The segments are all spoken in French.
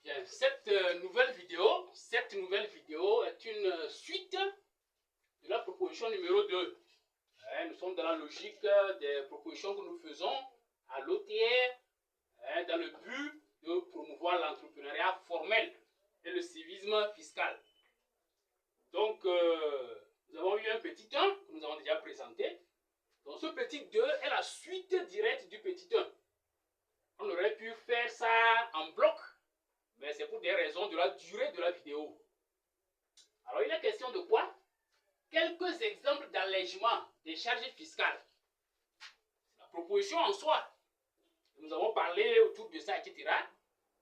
Bien, cette nouvelle vidéo est une suite de la proposition numéro 2. Nous sommes dans la logique des propositions que nous faisons à l'OTR dans le but de promouvoir l'entrepreneuriat formel et le civisme fiscal. Donc, nous avons eu un petit 1 que nous avons déjà présenté. Donc, ce petit 2 est la suite directe du petit 1. On aurait pu faire ça en bloc, mais c'est pour des raisons de la durée de la vidéo. Alors, il est question de quoi? Quelques exemples d'allègement des charges fiscales. La proposition en soi. Nous avons parlé autour de ça, etc.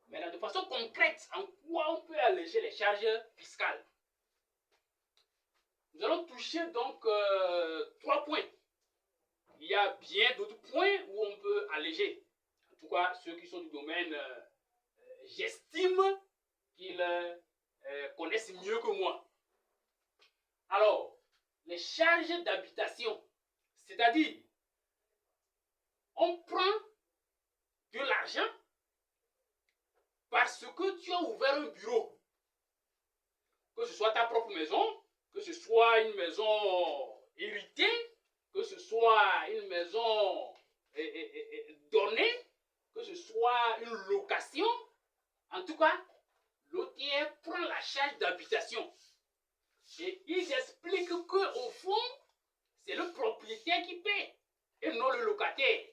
Mais de façon concrète, en quoi on peut alléger les charges fiscales? Nous allons toucher donc 3 points. Il y a bien d'autres points où on peut alléger. En tout cas, ceux qui sont du domaine, j'estime qu'ils connaissent mieux que moi. Alors, les charges d'habitation, c'est-à-dire, on prend de l'argent parce que tu as ouvert un bureau. Que ce soit ta propre maison, que ce soit une maison héritée, que ce soit une maison donnée, que ce soit une location. En tout cas, l'OTR prend la charge d'habitation. Et ils expliquent qu'au fond, c'est le propriétaire qui paie et non le locataire.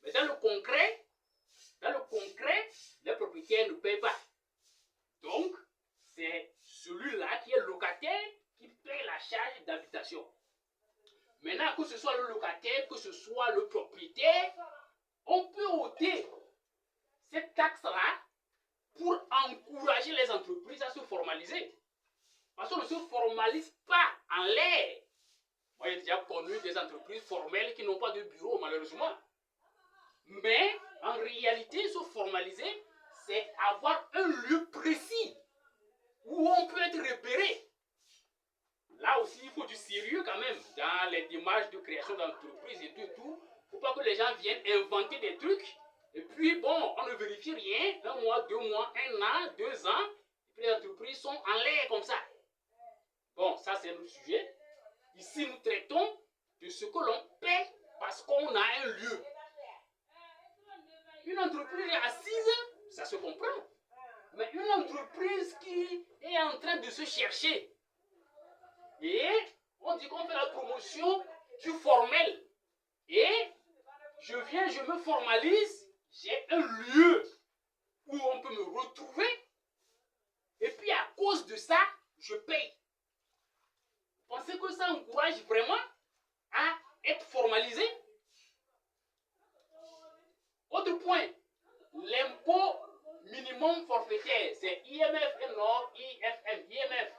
Mais dans le concret, le propriétaire ne paie pas. Donc, c'est celui-là qui est locataire qui paie la charge d'habitation. Maintenant, que ce soit le locataire, que ce soit le propriétaire, on peut ôter cette taxe-là pour encourager les entreprises à se formaliser. Parce qu'on ne se formalise pas en l'air. Moi, j'ai déjà connu des entreprises formelles qui n'ont pas de bureau, malheureusement. Mais, en réalité, se formaliser, c'est avoir un lieu précis où on peut être repéré. Là aussi, il faut du sérieux quand même dans les démarches de création d'entreprise et tout. Pour pas que les gens viennent inventer des trucs. Et puis, bon, on ne vérifie rien. 1 mois, 2 mois, 1 an, 2 ans. Et puis les entreprises sont en l'air comme ça. Bon, ça c'est le sujet. Ici, nous traitons de ce que l'on paie parce qu'on a un lieu. Une entreprise assise, ça se comprend. Mais une entreprise qui est en train de se chercher. Et on dit qu'on fait la promotion du formel. Et je viens, je me formalise, j'ai un lieu où on peut me retrouver. Et puis à cause de ça, je paye. Vous pensez que ça encourage vraiment à être formalisé? Autre point, l'impôt minimum forfaitaire, c'est IMF et non IFM, IMF.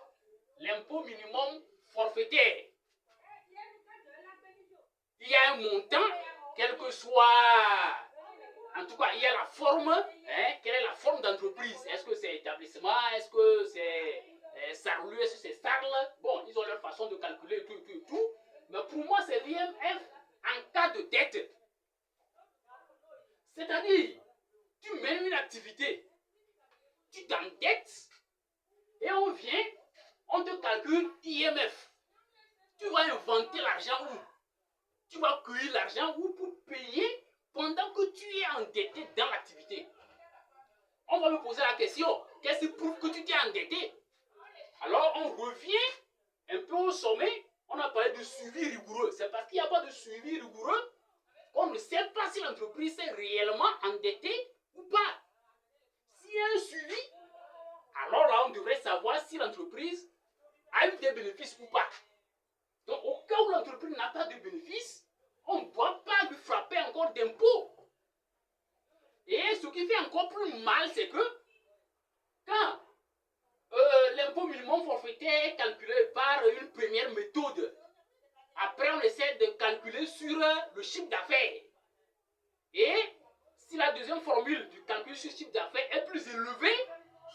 L'impôt minimum forfaitaire. Il y a un montant, quel que soit, en tout cas, il y a la forme, quelle est la forme d'entreprise? Est-ce que c'est établissement? Est-ce que c'est Sarlu? Est-ce que c'est Sarl? Bon, ils ont leur façon de calculer tout. Mais pour moi, c'est l'IMF en cas de dette. C'est-à-dire, tu mènes une activité, tu t'endettes, et on vient, on te calcule IMF. Tu vas inventer l'argent où? Tu vas cueillir l'argent où pour payer pendant que tu es endetté dans l'activité. On va me poser la question, qu'est-ce qui prouve que tu t'es endetté? Alors on revient un peu au sommet, on a parlé de suivi rigoureux. C'est parce qu'il n'y a pas de suivi rigoureux qu'on ne sait pas si l'entreprise est réellement endettée ou pas. S'il y a un suivi, alors là on devrait savoir si l'entreprise a eu des bénéfices ou pas. Donc au cas où l'entreprise n'a pas de bénéfices, on ne doit pas lui frapper encore d'impôts. Et ce qui fait encore plus mal, c'est que quand l'impôt minimum forfaitaire est calculé par une première méthode, après on essaie de calculer sur le chiffre d'affaires. Et si la deuxième formule du calcul sur le chiffre d'affaires est plus élevée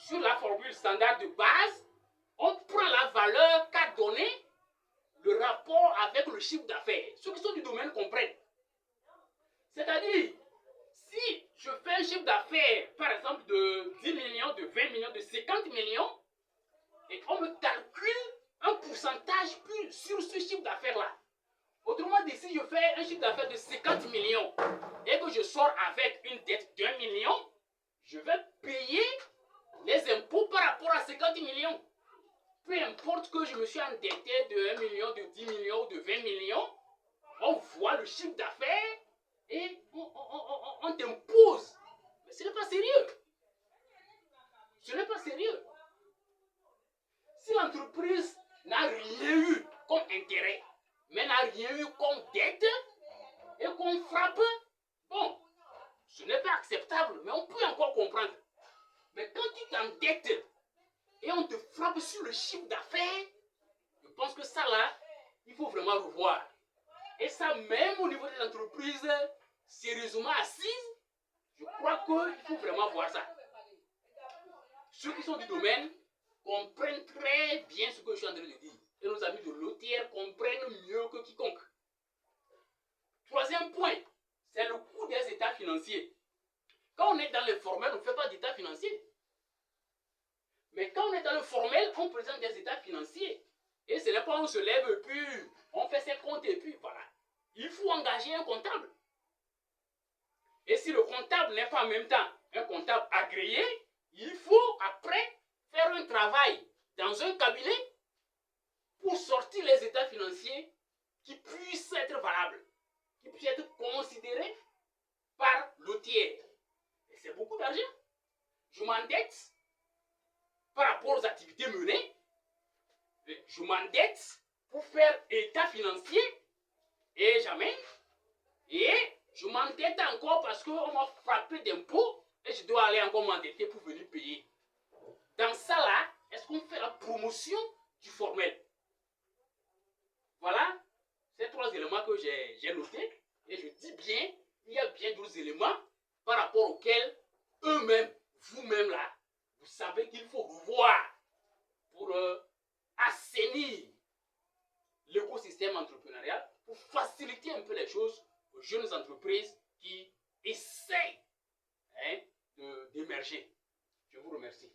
sur la formule standard de base, on prend la valeur qu'a donné le rapport avec le chiffre d'affaires. Ceux qui sont du domaine comprennent. C'est-à-dire, si je fais un chiffre d'affaires, par exemple, de 10 millions, de 20 millions, de 50 millions, et on me calcule un pourcentage sur ce chiffre d'affaires-là. Autrement dit, si je fais un chiffre d'affaires de 50 millions et que je sors avec une dette d'1 million, je vais payer les impôts par rapport à 50 millions. Peu importe que je me suis endetté de 1 million, de 10 millions, de 20 millions, on voit le chiffre d'affaires et on t'impose. Mais ce n'est pas sérieux. Ce n'est pas sérieux. Si l'entreprise n'a rien eu comme intérêt, mais n'a rien eu comme dette, et qu'on frappe, bon, ce n'est pas acceptable, mais on peut encore comprendre. Mais quand tu t'endettes et on te frappe sur le chiffre d'affaires, je pense que ça là, il faut vraiment revoir. Et ça, même au niveau des entreprises sérieusement assises, je crois qu'il faut vraiment voir ça. Ceux qui sont du domaine comprennent très bien ce que je suis en train de dire. Et nos amis de l'OTR comprennent mieux que quiconque. Troisième point, c'est le coût des états financiers. Quand on est dans le formel, on ne fait pas d'état financier. Mais quand on est dans le formel, on présente des états financiers. Et ce n'est pas on se lève et puis on fait ses comptes et puis voilà. Il faut engager un comptable. Et si le comptable n'est pas en même temps un comptable agréé, il faut après faire un travail dans un cabinet pour sortir les états financiers qui puissent être valables, qui puissent être considérés par l'OTR. Et c'est beaucoup d'argent. Je m'endette par rapport aux activités menées. Je m'endette pour faire état financier et jamais. Et je m'endette encore parce qu'on m'a frappé d'impôts et je dois aller encore m'endetter pour venir payer. Dans ça là, est-ce qu'on fait la promotion du formel? Voilà, ces trois éléments que j'ai notés. Et je dis bien, il y a bien d'autres éléments par rapport auxquels eux-mêmes, vous-même là, vous savez qu'il faut revoir pour assainir l'écosystème entrepreneurial, pour faciliter un peu les choses aux jeunes entreprises qui essayent d'émerger. Je vous remercie.